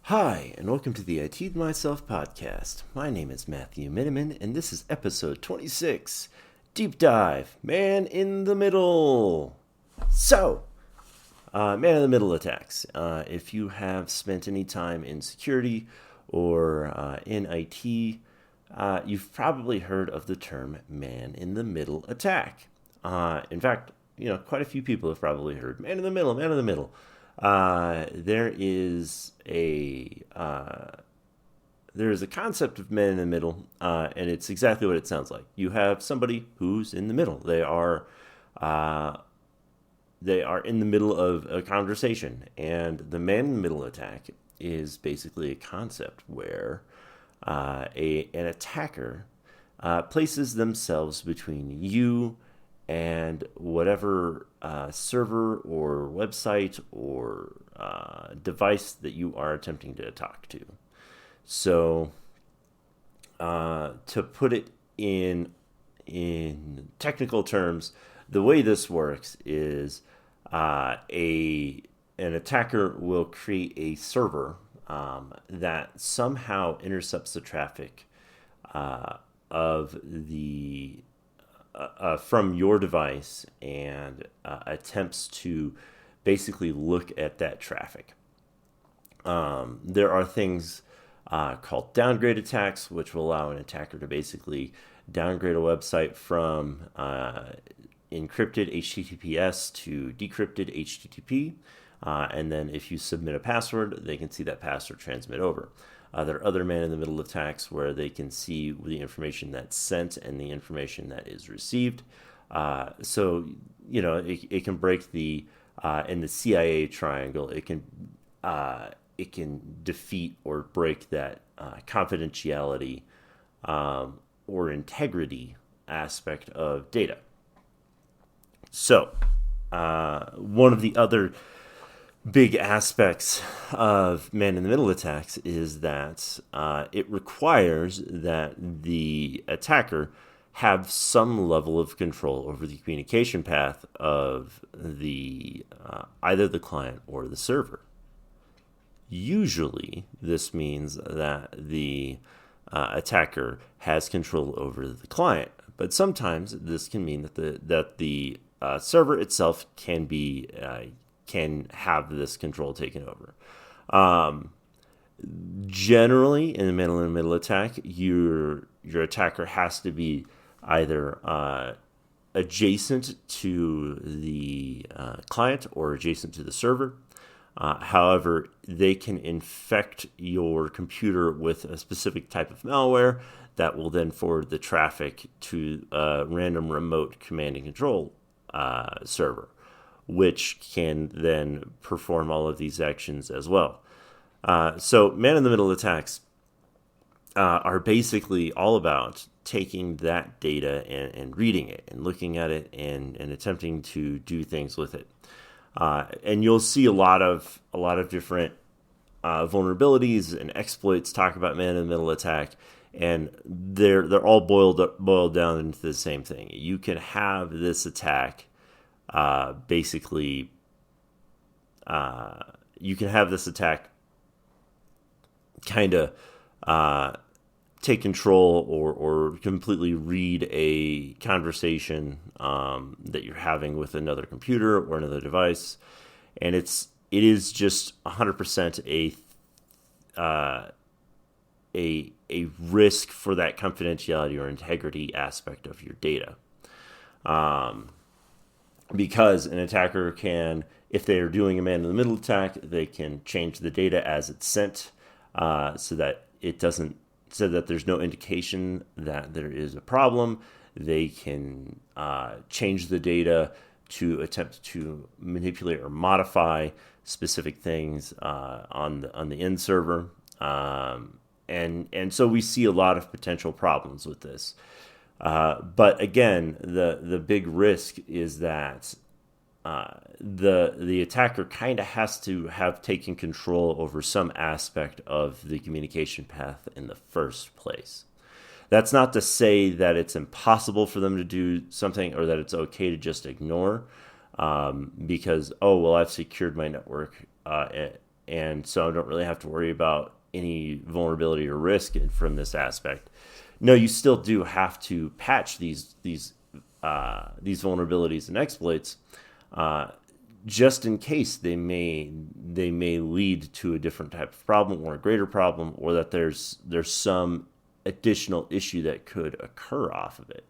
Hi, and welcome to the I T'd Myself podcast. My name is Matthew Miniman, and this is episode 26, Deep Dive, Man in the Middle. Man in the Middle attacks. If you have spent any time in security or in IT, you've probably heard of the term man in the middle attack. In fact, quite a few people have probably heard man in the middle, man in the middle. There is a concept of man in the middle, and it's exactly what it sounds like. You have somebody who's in the middle. They are in the middle of a conversation, and the man in the middle attack is basically a concept where an attacker places themselves between you and whatever server or website or device that you are attempting to talk to. So, to put it in technical terms, the way this works is an attacker will create a server that somehow intercepts the traffic of the from your device and attempts to basically look at that traffic. There are things called downgrade attacks, which will allow an attacker to basically downgrade a website from encrypted HTTPS to decrypted HTTP. And then if you submit a password, they can see that password transmit over. There are other man-in-the-middle attacks where they can see the information that's sent and the information that is received. So it can break in the CIA triangle. It can defeat or break that confidentiality or integrity aspect of data. So one of the other big aspects of man-in-the-middle attacks is that it requires that the attacker have some level of control over the communication path of the either the client or the server. Usually, this means that the attacker has control over the client, but sometimes this can mean that the server itself can have this control taken over. Generally, in the middle attack, your attacker has to be either adjacent to the client or adjacent to the server. However, they can infect your computer with a specific type of malware that will then forward the traffic to a random remote command and control server, which can then perform all of these actions as well. So man-in-the-middle attacks are basically all about taking that data and reading it and looking at it and attempting to do things with it. And you'll see a lot of different vulnerabilities and exploits talk about man-in-the-middle attack, and they're all boiled down into the same thing. You can have this attack you can have this attack kind of take control or completely read a conversation that you're having with another computer or another device, and it is just 100% a risk for that confidentiality or integrity aspect of your data. Because an attacker can, if they are doing a man-in-the-middle attack, they can change the data as it's sent, so that there's no indication that there is a problem. They can change the data to attempt to manipulate or modify specific things on the end server, and so we see a lot of potential problems with this. But again, the big risk is that the attacker kind of has to have taken control over some aspect of the communication path in the first place. That's not to say that it's impossible for them to do something or that it's okay to just ignore, because, I've secured my network and so I don't really have to worry about any vulnerability or risk from this aspect. No, you still do have to patch these vulnerabilities and exploits, just in case they may lead to a different type of problem or a greater problem, or that there's some additional issue that could occur off of it.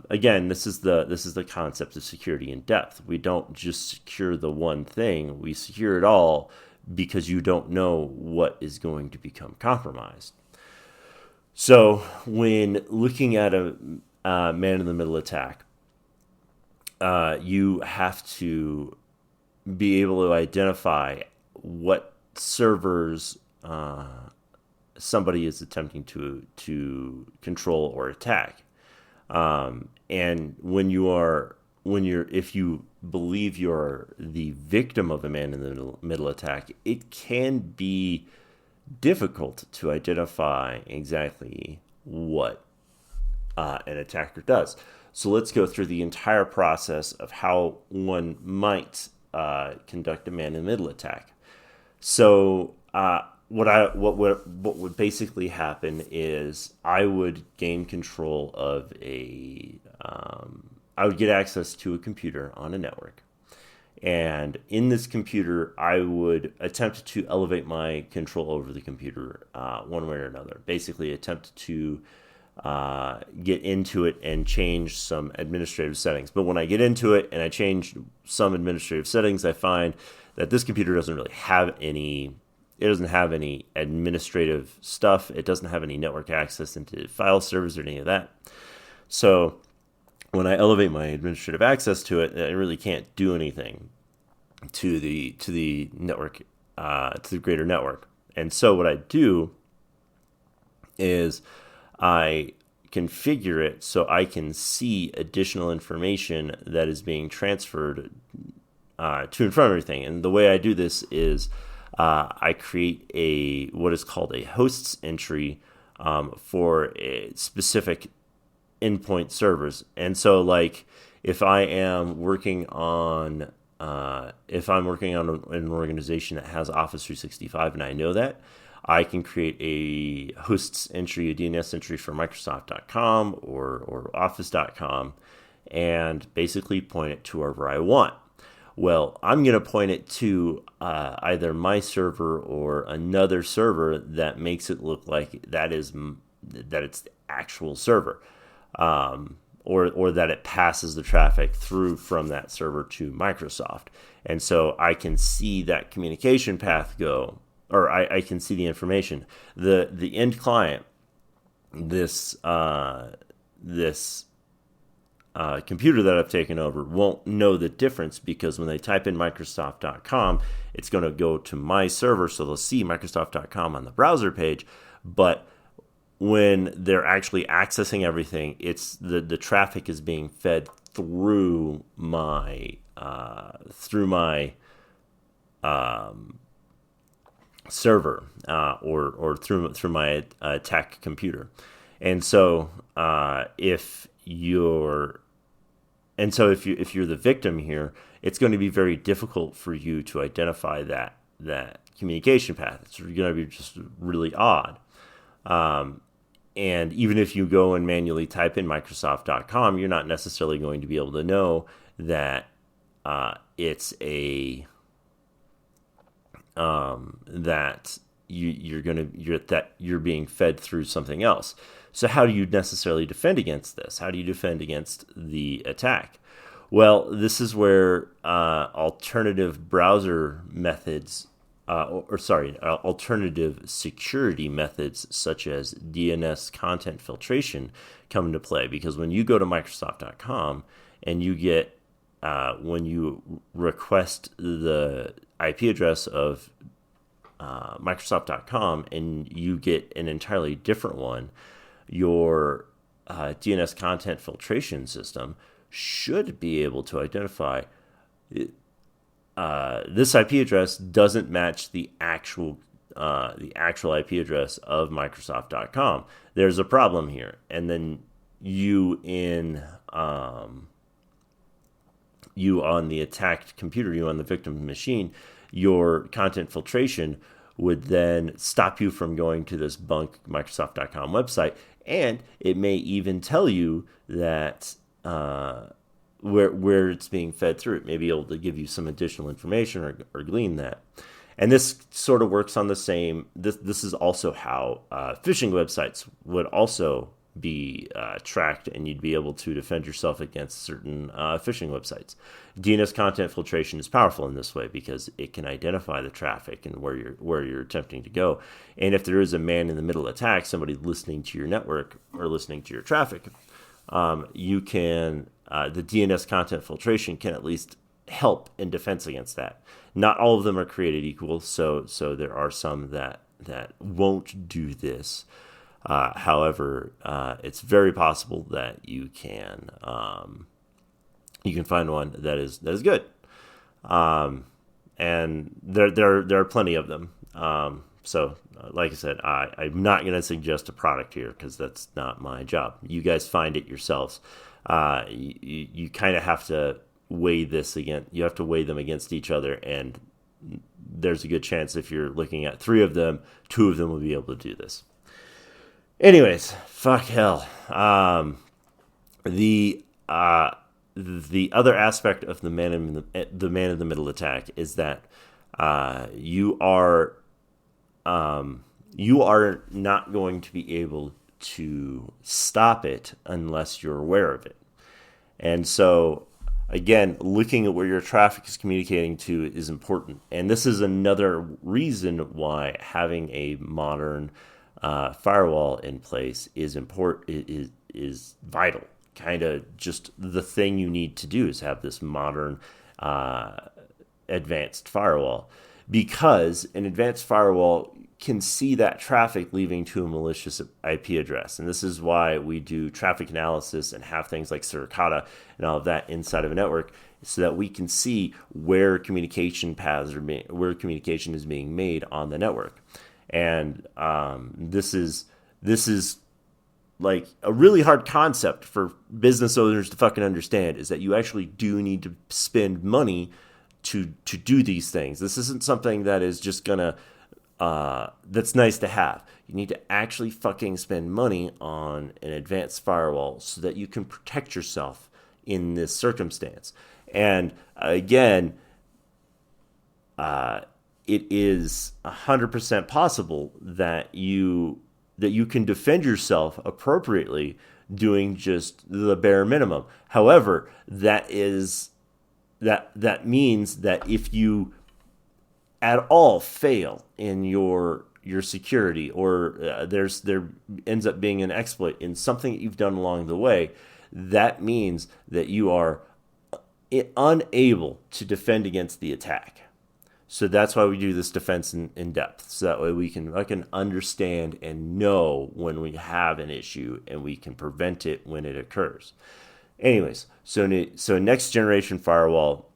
Again, this is the concept of security in depth. We don't just secure the one thing; we secure it all because you don't know what is going to become compromised. So, when looking at a man-in-the-middle attack, you have to be able to identify what servers somebody is attempting to control or attack. And if you believe you're the victim of a man-in-the-middle attack, it can be difficult to identify exactly what an attacker does. So let's go through the entire process of how one might conduct a man-in-the-middle attack. So what would basically happen is I would gain control of I would get access to a computer on a network. And in this computer, I would attempt to elevate my control over the computer one way or another. Basically, attempt to get into it and change some administrative settings. But when I get into it and I change some administrative settings, I find that this computer doesn't really have any. It doesn't have any administrative stuff. It doesn't have any network access into file servers or any of that. So when I elevate my administrative access to it, I really can't do anything to the network, to the greater network. And so what I do is I configure it so I can see additional information that is being transferred to and from everything. And the way I do this is I create what is called a hosts entry for a specific endpoint servers. And so, like, if I'm working on an organization that has Office 365 and I know that, I can create a hosts entry, a DNS entry for Microsoft.com or Office.com, and basically point it to wherever I want. Well, I'm going to point it to either my server or another server that makes it look like that it's the actual server, or that it passes the traffic through from that server to Microsoft. And so I can see that communication path go, or I can see the information. The end client, this computer that I've taken over, won't know the difference, because when they type in Microsoft.com, it's going to go to my server, so they'll see Microsoft.com on the browser page. But when they're actually accessing everything, it's the traffic is being fed through my server or through my attack computer. And so if you're the victim here, it's going to be very difficult for you to identify that communication path. It's going to be just really odd. And even if you go and manually type in Microsoft.com, you're not necessarily going to be able to know that you're being fed through something else. So how do you necessarily defend against this? How do you defend against the attack? Well, this is where alternative browser methods, alternative security methods such as DNS content filtration come into play. Because when you go to Microsoft.com and you get, when you request the IP address of Microsoft.com and you get an entirely different one, your DNS content filtration system should be able to identify this IP address doesn't match the actual IP address of Microsoft.com. There's a problem here. And then you on the attacked computer, you on the victim machine, your content filtration would then stop you from going to this bunk Microsoft.com website, and it may even tell you that where it's being fed through. It may be able to give you some additional information or glean that. And this sort of works on the same. This is also how phishing websites would also be tracked, and you'd be able to defend yourself against certain phishing websites. DNS content filtration is powerful in this way because it can identify the traffic and where you're attempting to go. And if there is a man-in-the-middle attack, somebody listening to your network or listening to your traffic, you can the DNS content filtration can at least help in defense against that. Not all of them are created equal, so there are some that won't do this. However, it's very possible that you can find one that is good, and there are plenty of them. So, like I said, I'm not going to suggest a product here because that's not my job. You guys find it yourselves. You kind of have to weigh this again. You have to weigh them against each other, and there's a good chance if you're looking at 3 of them, 2 of them will be able to do this. Anyways, fuck hell. The other aspect of the man in the middle attack is that you are not going to be able to stop it unless you're aware of it. And so, again, looking at where your traffic is communicating to is important. And this is another reason why having a modern firewall in place is important, is vital. Kind of just the thing you need to do is have this modern advanced firewall, because an advanced firewall can see that traffic leaving to a malicious IP address. And this is why we do traffic analysis and have things like Suricata and all of that inside of a network, so that we can see where communication paths are where communication is being made on the network. And this is like a really hard concept for business owners to fucking understand, is that you actually do need to spend money to do these things. This isn't something that is just gonna that's nice to have. You need to actually fucking spend money on an advanced firewall so that you can protect yourself in this circumstance. And again, it is 100% possible that you can defend yourself appropriately doing just the bare minimum. However, that means that if you at all fail in your security, or there ends up being an exploit in something that you've done along the way, that means that you are unable to defend against the attack. So that's why we do this defense in depth, so that way we can understand and know when we have an issue, and we can prevent it when it occurs. Anyways, so next generation firewall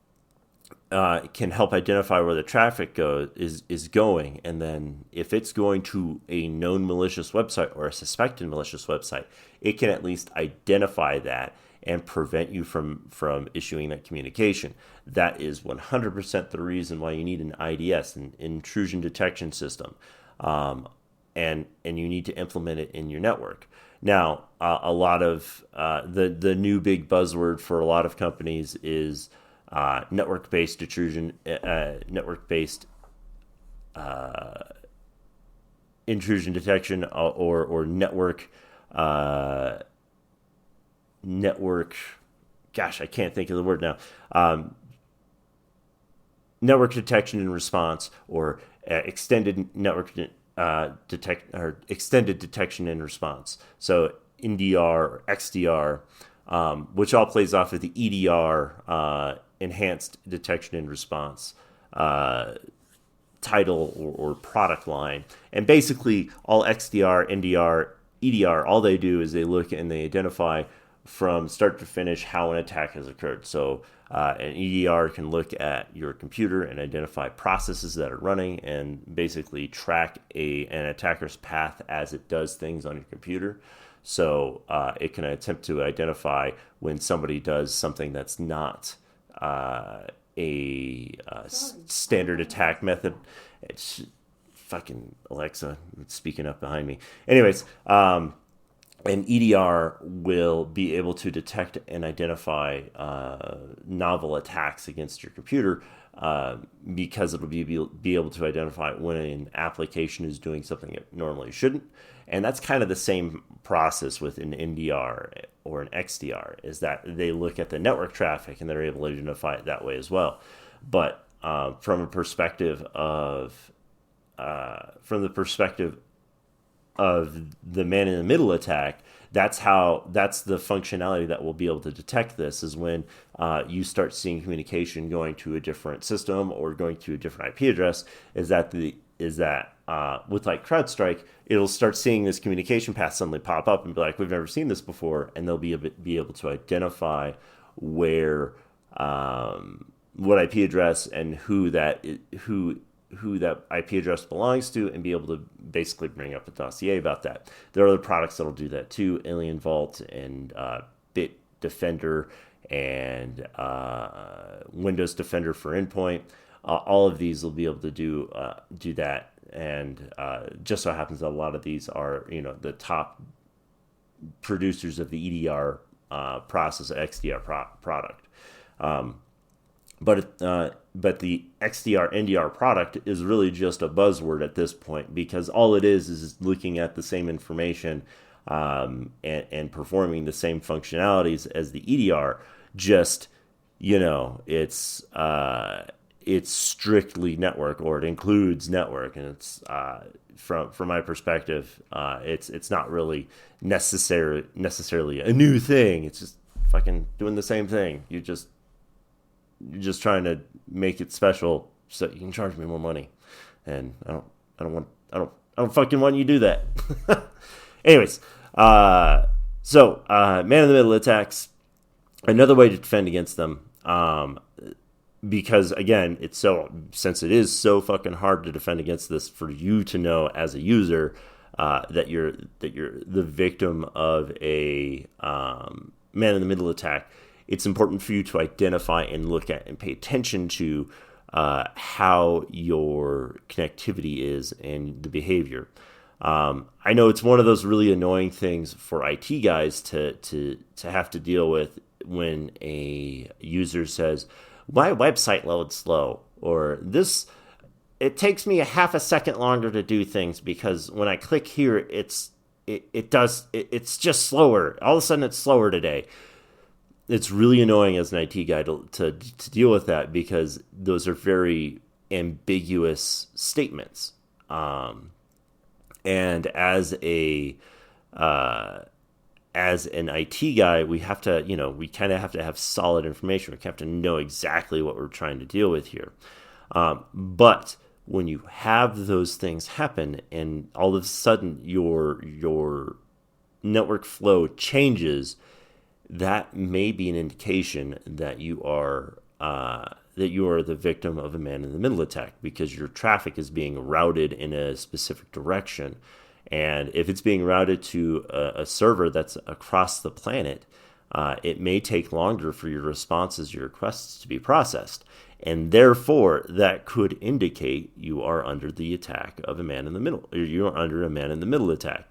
can help identify where the traffic is going, and then if it's going to a known malicious website or a suspected malicious website, it can at least identify that and prevent you from issuing that communication. That is 100% the reason why you need an IDS, an intrusion detection system, and you need to implement it in your network. Now, a lot of the new big buzzword for a lot of companies is network-based intrusion, network-based intrusion detection, or network. Gosh, I can't think of the word now. Network detection and response, or extended network extended detection and response. So NDR or XDR, which all plays off of the EDR, enhanced detection and response title or product line. And basically, all XDR, NDR, EDR, all they do is they look and they identify from start to finish how an attack has occurred. So an EDR can look at your computer and identify processes that are running, and basically track an attacker's path as it does things on your computer. So it can attempt to identify when somebody does something that's not standard attack method. It's fucking Alexa speaking up behind me. Anyways, an EDR will be able to detect and identify novel attacks against your computer because it'll be able to identify when an application is doing something it normally shouldn't. And that's kind of the same process with an NDR or an XDR, is that they look at the network traffic and they're able to identify it that way as well. But from the perspective of the man-in-the-middle attack, that's the functionality that will be able to detect this, is when you start seeing communication going to a different system or going to a different IP address, is that with like CrowdStrike, it'll start seeing this communication path suddenly pop up and be like, we've never seen this before, and they'll be able to identify where what IP address and who that IP address belongs to, and be able to basically bring up a dossier about that. There are other products that'll do that too, Alien Vault and Bitdefender and Windows Defender for Endpoint. All of these will be able to do that, and just so happens that a lot of these are the top producers of the EDR process, XDR product. But the XDR NDR product is really just a buzzword at this point, because all it is looking at the same information and performing the same functionalities as the EDR. Just it's strictly network, or it includes network, and it's from my perspective, it's not really necessarily a new thing. It's just fucking doing the same thing. You're just trying to make it special so you can charge me more money, and I don't fucking want you to do that. Anyways, man in the middle attacks, another way to defend against them, because again, since it is so fucking hard to defend against this, for you to know as a user that you're the victim of a man in the middle attack, it's important for you to identify and look at and pay attention to how your connectivity is and the behavior. I know it's one of those really annoying things for IT guys to have to deal with when a user says, my website loads slow, or it takes me a half a second longer to do things because when I click here, it's just slower. All of a sudden it's slower today. It's really annoying as an IT guy to deal with that, because those are very ambiguous statements. And as an IT guy, we have to, we kind of have to have solid information. We have to know exactly what we're trying to deal with here. But when you have those things happen, and all of a sudden your network flow changes, that may be an indication that you are the victim of a man-in-the-middle attack, because your traffic is being routed in a specific direction. And if it's being routed to a server that's across the planet, it may take longer for your responses, your requests to be processed. And therefore, that could indicate you are under the attack of a man-in-the-middle, or you are under a man-in-the-middle attack.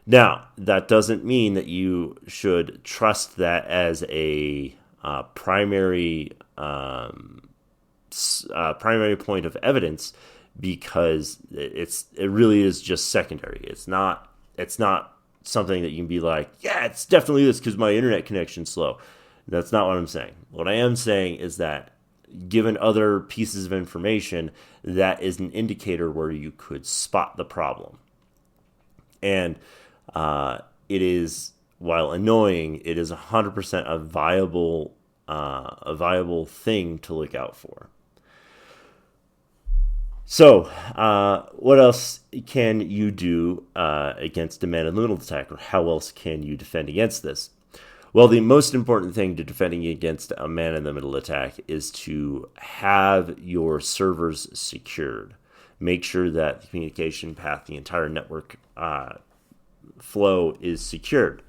Now, that doesn't mean that you should trust that as a primary point of evidence, because it really is just secondary. It's not something that you can be like, yeah, it's definitely this because my internet connection's slow. That's not what I'm saying. What I am saying is that, given other pieces of information, that is an indicator where you could spot the problem. And it is, while annoying, it is 100% a viable thing to look out for. So, what else can you do against a man-in-the-middle attack, or how else can you defend against this? Well, the most important thing to defending against a man-in-the-middle attack is to have your servers secured. Make sure that the communication path, the entire network flow, is secured.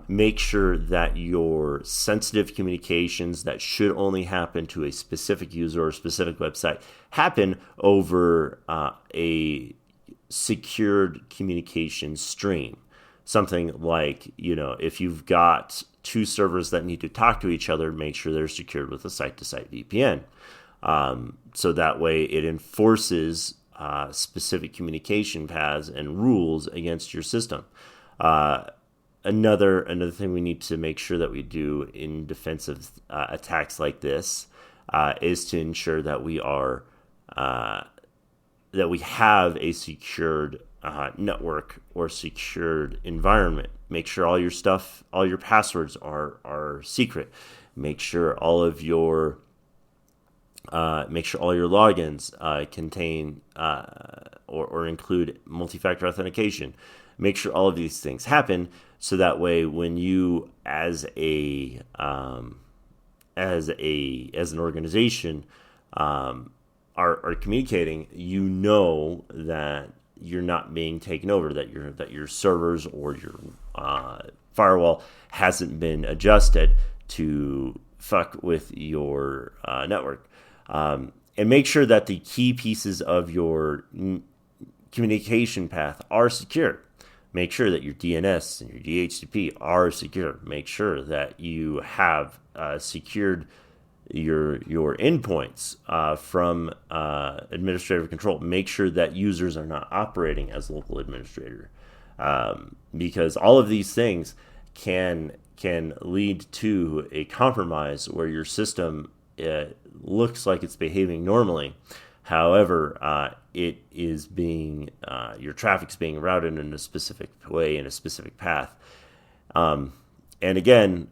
Make sure that your sensitive communications that should only happen to a specific user or a specific website happen over a secured communication stream. Something like, if you've got two servers that need to talk to each other, make sure they're secured with a site-to-site VPN. So that way it enforces specific communication paths and rules against your system. Another thing we need to make sure that we do in defensive attacks like this is to ensure that we have a secured network or secured environment. Make sure all your passwords are secret. Make sure all your logins contain or include multi-factor authentication. Make sure all of these things happen, so that way when you as an organization are communicating, that you're not being taken over, that your servers or your firewall hasn't been adjusted to fuck with your network. And make sure that the key pieces of your communication path are secure. Make sure that your DNS and your DHCP are secure. Make sure that you have secured your endpoints from administrative control. Make sure that users are not operating as local administrator, because all of these things can lead to a compromise where your system looks like it's behaving normally. However, your traffic's being routed in a specific way, in a specific path. And again,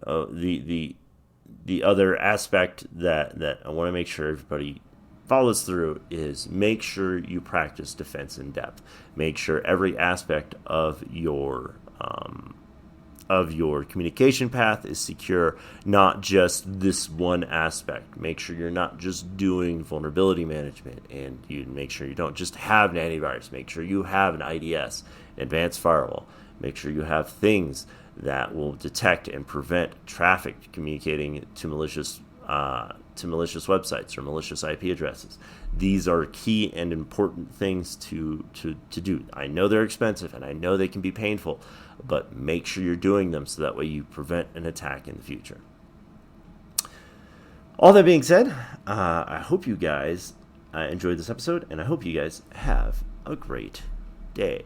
the other aspect that I want to make sure everybody follows through is make sure you practice defense in depth. Make sure every aspect of your communication path is secure, not just this one aspect. Make sure you're not just doing vulnerability management, and you make sure you don't just have an antivirus. Make sure you have an IDS, an advanced firewall. Make sure you have things that will detect and prevent traffic communicating to malicious websites or malicious IP addresses. These are key and important things to do. I know they're expensive and I know they can be painful, but make sure you're doing them so that way you prevent an attack in the future. All that being said, I hope you guys enjoyed this episode, and I hope you guys have a great day.